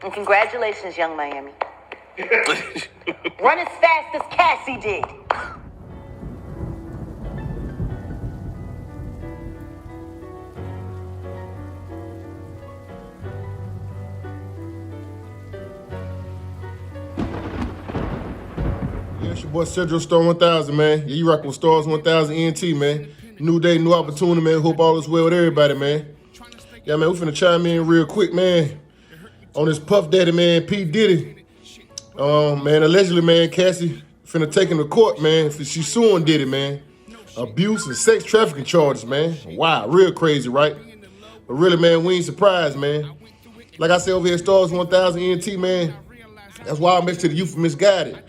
And congratulations, young Miami. Run as fast as Cassie did. Yeah, it's your boy Central Star 1000, man. Yeah, you rockin' with Stars 1000 ENT, man. New day, new opportunity, man. Hope all is well with everybody, man. Yeah, man, we finna chime in real quick, man. On this Puff Daddy, man, P Diddy. Man, allegedly, man, Cassie finna take him to court, man. She's suing Diddy, man. Abuse and sex trafficking charges, man. Wow, real crazy, right? But really, man, we ain't surprised, man. Like I said over here, Stars 1000 ENT, man. That's why I mentioned to the youth misguided.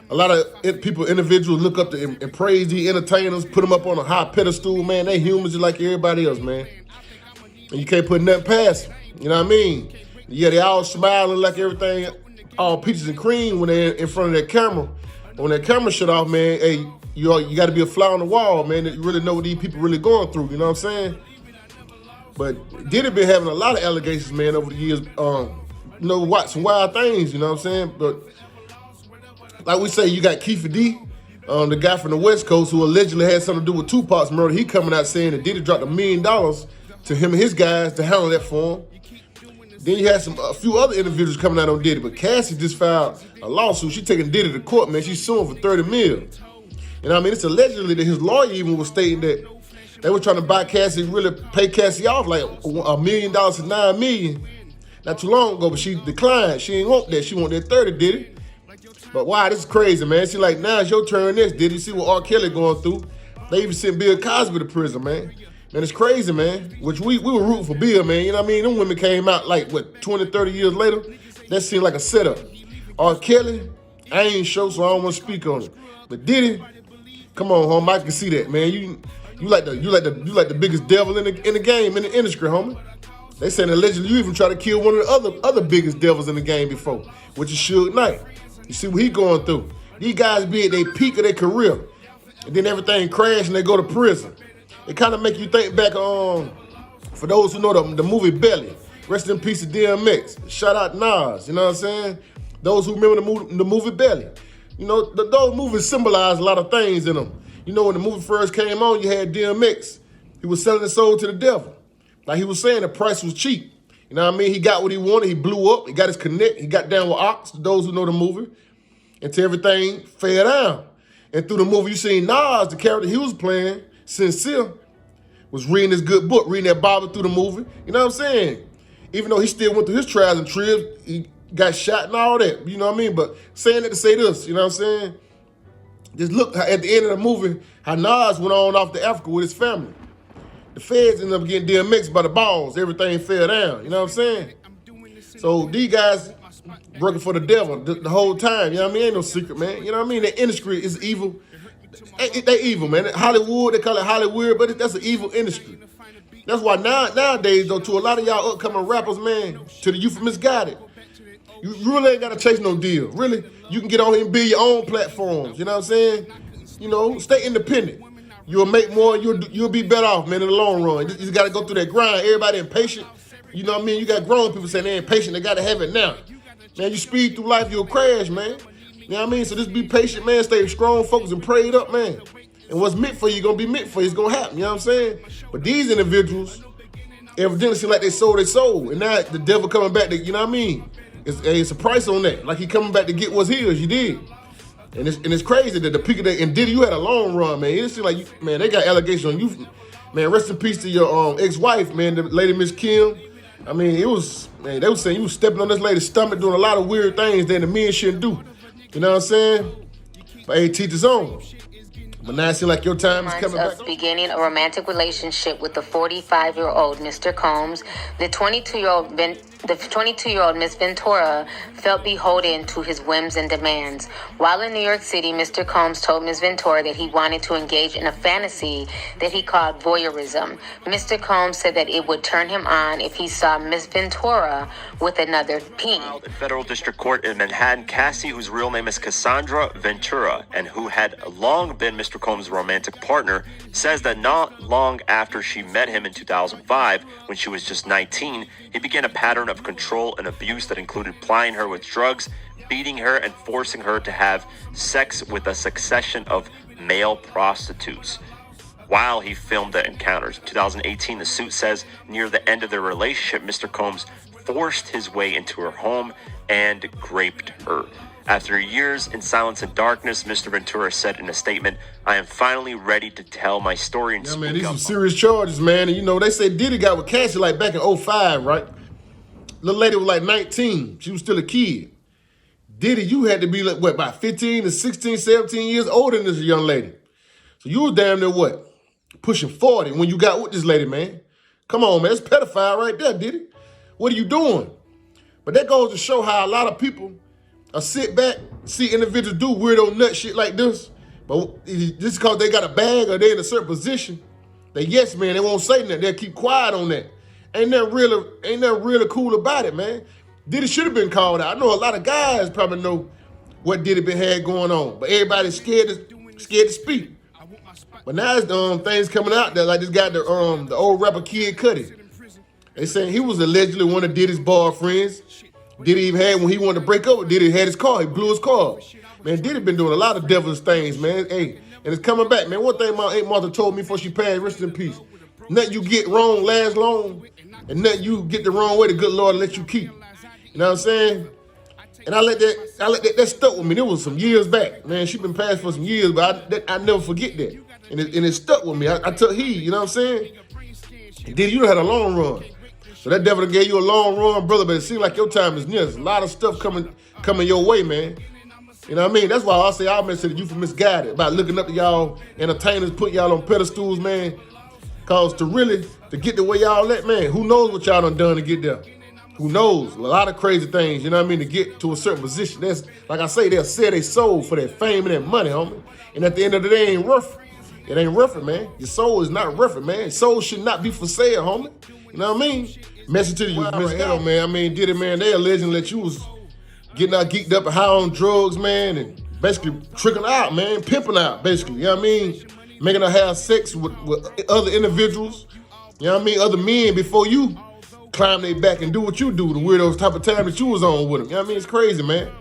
A lot of individuals look up to and praise these entertainers, put them up on a high pedestal, man. They humans just like everybody else, man. And you can't put nothing past them. You know what I mean? Yeah, they all smiling like everything, all peaches and cream when they're in front of that camera. When that camera shut off, man, hey, you got to be a fly on the wall, man, that you really know what these people really going through. You know what I'm saying? But Diddy been having a lot of allegations, man, over the years. Some wild things. You know what I'm saying? But like we say, you got Keefe D, the guy from the West Coast who allegedly had something to do with Tupac's murder. He coming out saying that Diddy dropped $1 million to him and his guys to handle that for him. Then you had a few other individuals coming out on Diddy, but Cassie just filed a lawsuit. She taking Diddy to court, man. She's suing for $30 million. And I mean, it's allegedly that his lawyer even was stating that they were trying to buy Cassie, really pay Cassie off like $1 million to $9 million not too long ago, but she declined. She ain't want that. She want that 30, Diddy. But wow, this is crazy, man. See, like, now it's your turn next, Diddy. See what R. Kelly going through. They even sent Bill Cosby to prison, man. Man, it's crazy, man. Which we were rooting for Bill, man. You know what I mean? Them women came out like, 20, 30 years later? That seemed like a setup. R. Kelly, I ain't sure, so I don't want to speak on it. But Diddy, come on, homie, I can see that, man. You like the biggest devil in the game, in the industry, homie. They saying allegedly you even tried to kill one of the other biggest devils in the game before, which is Suge Knight. You see what he going through. These guys be at their peak of their career, and then everything crash and they go to prison. It kind of make you think back on, for those who know the movie Belly, rest in peace to DMX. Shout out Nas, you know what I'm saying? Those who remember the movie Belly. You know, those movies symbolize a lot of things in them. You know, when the movie first came on, you had DMX. He was selling his soul to the devil. Like he was saying, the price was cheap. You know what I mean? He got what he wanted. He blew up. He got his connect. He got down with Ox, those who know the movie, until everything fell down. And through the movie, you seen Nas, the character he was playing, Sincere, was reading his good book, reading that Bible through the movie. You know what I'm saying? Even though he still went through his trials and tribs, he got shot and all that. You know what I mean? But saying that to say this, you know what I'm saying? Just look at the end of the movie, how Nas went on off to Africa with his family. The feds ended up getting DMX by the balls. Everything fell down. You know what I'm saying? So these guys working for the devil the whole time. You know what I mean? Ain't no secret, man. You know what I mean? The industry is evil. They evil, man. Hollywood, they call it Hollywood, but that's an evil industry. That's why nowadays, though, to a lot of y'all upcoming rappers, man, to the youth misguided, you really ain't got to chase no deal. Really, you can get on here and build your own platforms. You know what I'm saying? You know, stay independent. You'll make more, you'll be better off, man, in the long run. You just got to go through that grind. Everybody impatient. You know what I mean? You got grown people saying they're impatient. They got to have it now. Man, you speed through life, you'll crash, man. You know what I mean? So just be patient, man. Stay strong, focus, and prayed up, man. And what's meant for you going to be meant for you. It's going to happen. You know what I'm saying? But these individuals evidently seem like they sold their soul. And now the devil coming back to, you know what I mean? It's a price on that. Like he coming back to get what's his. You did. And it's crazy that the peak of that, and Diddy, you had a long run, man. It seems like you, man, they got allegations on you. Man, rest in peace to your ex-wife, man, the lady Miss Kim. I mean, they was saying you was stepping on this lady's stomach, doing a lot of weird things that the men shouldn't do. You know what I'm saying? But hey, teach his own. But now it seems like your time is coming back. Beginning a romantic relationship with the 45-year-old Mr. Combs, the 22-year-old Miss Ventura felt beholden to his whims and demands. While in New York City, Mr. Combs told Miss Ventura that he wanted to engage in a fantasy that he called voyeurism. Mr. Combs said that it would turn him on if he saw Miss Ventura with another peen. In federal district court in Manhattan, Cassie, whose real name is Cassandra Ventura, and who had long been Mr. Combs' romantic partner, says that not long after she met him in 2005, when she was just 19, he began a pattern of of control and abuse that included plying her with drugs, beating her, and forcing her to have sex with a succession of male prostitutes while he filmed the encounters. In 2018, the suit says near the end of their relationship, Mr. Combs forced his way into her home and raped her. After years in silence and darkness, Mr. Ventura said in a statement, "I am finally ready to tell my story and Yeah, speak man, these up." some serious charges, man. And you know, they say Diddy got with Cassie like back in 05, right? Little lady was like 19. She was still a kid. Diddy, you had to be like, what, about 15 to 16, 17 years older than this young lady. So you was damn near what? Pushing 40 when you got with this lady, man. Come on, man. It's pedophile right there, Diddy. What are you doing? But that goes to show how a lot of people sit back, see individuals do weirdo nut shit like this, but just because they got a bag or they in a certain position, they yes man, they won't say nothing. They'll keep quiet on that. Ain't nothing really cool about it, man. Diddy should have been called out. I know a lot of guys probably know what Diddy been had going on, but everybody's scared to speak. But now it's things coming out there like this guy, the old rapper Kid Cudi. They saying he was allegedly one of Diddy's boyfriends. Diddy even had, when he wanted to break up with Diddy, had his car. He blew his car. Man, Diddy been doing a lot of devilish things, man. Hey, and it's coming back, man. One thing my Aunt Martha told me before she passed, rest in peace. Nothing you get wrong lasts long, and nothing you get the wrong way, the good Lord let you keep. You know what I'm saying? And I let that stuck with me. It was some years back, man. She been passed for some years, but I never forget that. And it stuck with me. I took heed, you know what I'm saying? Diddy, you done had a long run. So that devil gave you a long run, brother, but it seems like your time is near. There's a lot of stuff coming your way, man. You know what I mean? That's why I say I'll mention the youth misguided about looking up to y'all entertainers, put y'all on pedestals, man. Cause to get the way y'all at, man, who knows what y'all done to get there? Who knows? A lot of crazy things, you know what I mean, to get to a certain position. That's, like I say, they'll sell their soul for that fame and that money, homie. And at the end of the day, it ain't worth it. It ain't worth it, man. Your soul is not worth it, man. Your soul should not be for sale, homie. You know what I mean? Message to the youth, Mr. man. I mean, Diddy, man, they alleging that you was getting out geeked up and high on drugs, man, and basically tricking out, man, pimping out, basically. You know what I mean? Making her have sex with other individuals. You know what I mean? Other men before you climb their back and do what you do, the weirdos type of time that you was on with them. You know what I mean? It's crazy, man.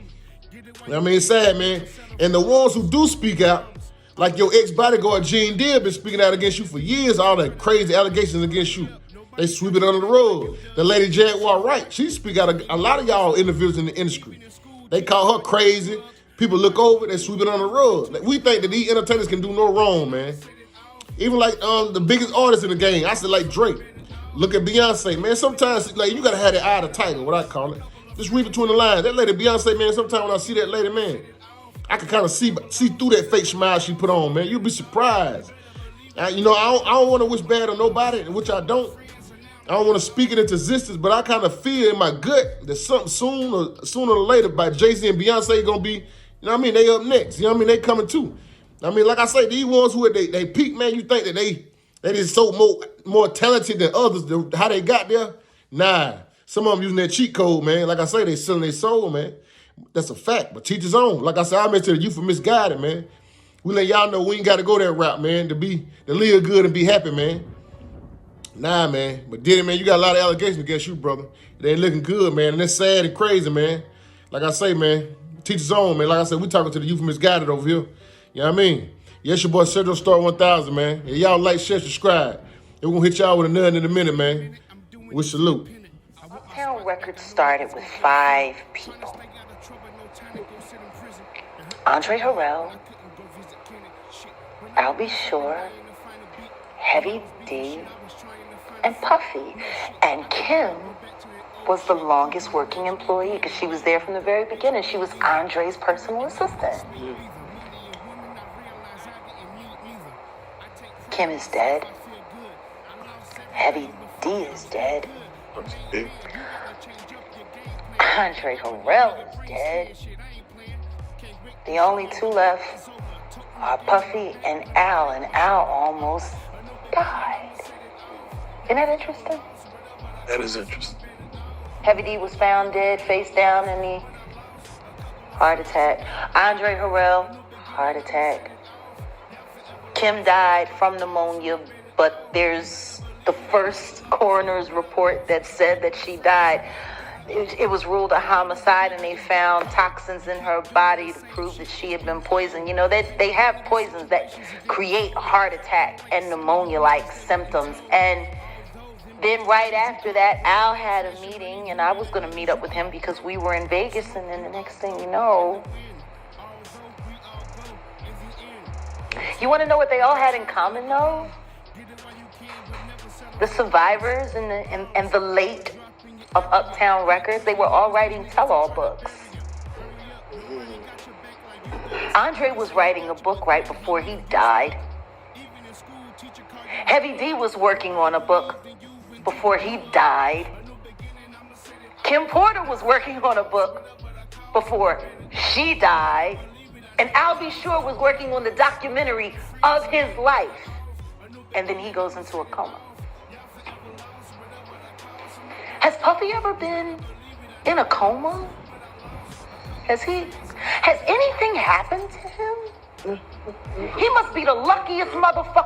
You know what I mean? It's sad, man. And the ones who do speak out, like your ex-bodyguard, Gene Deere, been speaking out against you for years, all the crazy allegations against you. They sweep it under the rug. The lady Jaguar Wright, she speak out a lot of y'all individuals in the industry. They call her crazy. People look over, they sweep it under the rug. Like, we think that these entertainers can do no wrong, man. Even like the biggest artists in the game, I said like Drake. Look at Beyonce, man. Sometimes like you gotta have that eye of the tiger, what I call it. Just read between the lines. That lady Beyonce, man, sometimes when I see that lady, man, I can kind of see through that fake smile she put on, man. You'll be surprised. You know, I don't want to wish bad on nobody, which I don't. I don't want to speak it into existence, but I kind of feel in my gut that something sooner or later by Jay-Z and Beyonce gonna be, you know what I mean, they up next. You know what I mean? They coming too. I mean, like I say, these ones who they peak, man, you think that they just so more talented than others, how they got there? Nah. Some of them using that cheat code, man. Like I say, they selling their soul, man. That's a fact, but teach his own. Like I said, I mentioned the youth for misguided, man. We let y'all know we ain't got to go that route, man, to live good and be happy, man. Nah, man. But Diddy, man, you got a lot of allegations against you, brother. It ain't looking good, man. And that's sad and crazy, man. Like I say, man, teach his own, man. Like I said, we talking to the youth misguided over here. You know what I mean? Yes, your boy Sergio Star 1000, man. And y'all like, share, subscribe. And we're going to hit y'all with a none in a minute, man. We salute. Uptown Records started with 5 people. Andre Harrell, I'll Be Sure, Heavy D, and Puffy. And Kim was the longest working employee because she was there from the very beginning. She was Andre's personal assistant. Kim is dead. Heavy D is dead. Andre Harrell is dead. The only 2 left are Puffy and Al almost died. Isn't that interesting? That is interesting. Heavy D was found dead, face down in the heart attack. Andre Harrell, heart attack. Kim died from pneumonia, but there's the first coroner's report that said that she died it was ruled a homicide, and they found toxins in her body to prove that she had been poisoned. You know, they have poisons that create heart attack and pneumonia-like symptoms. And then right after that, Al had a meeting, and I was going to meet up with him because we were in Vegas. And then the next thing you know, you want to know what they all had in common, though? The survivors and the late of Uptown Records, they were all writing tell-all books. Andre was writing a book right before he died. Heavy D was working on a book before he died. Kim Porter was working on a book before she died. And Al B. Sure was working on the documentary of his life. And then he goes into a coma. Has Puffy ever been in a coma? Has anything happened to him? He must be the luckiest motherfucker.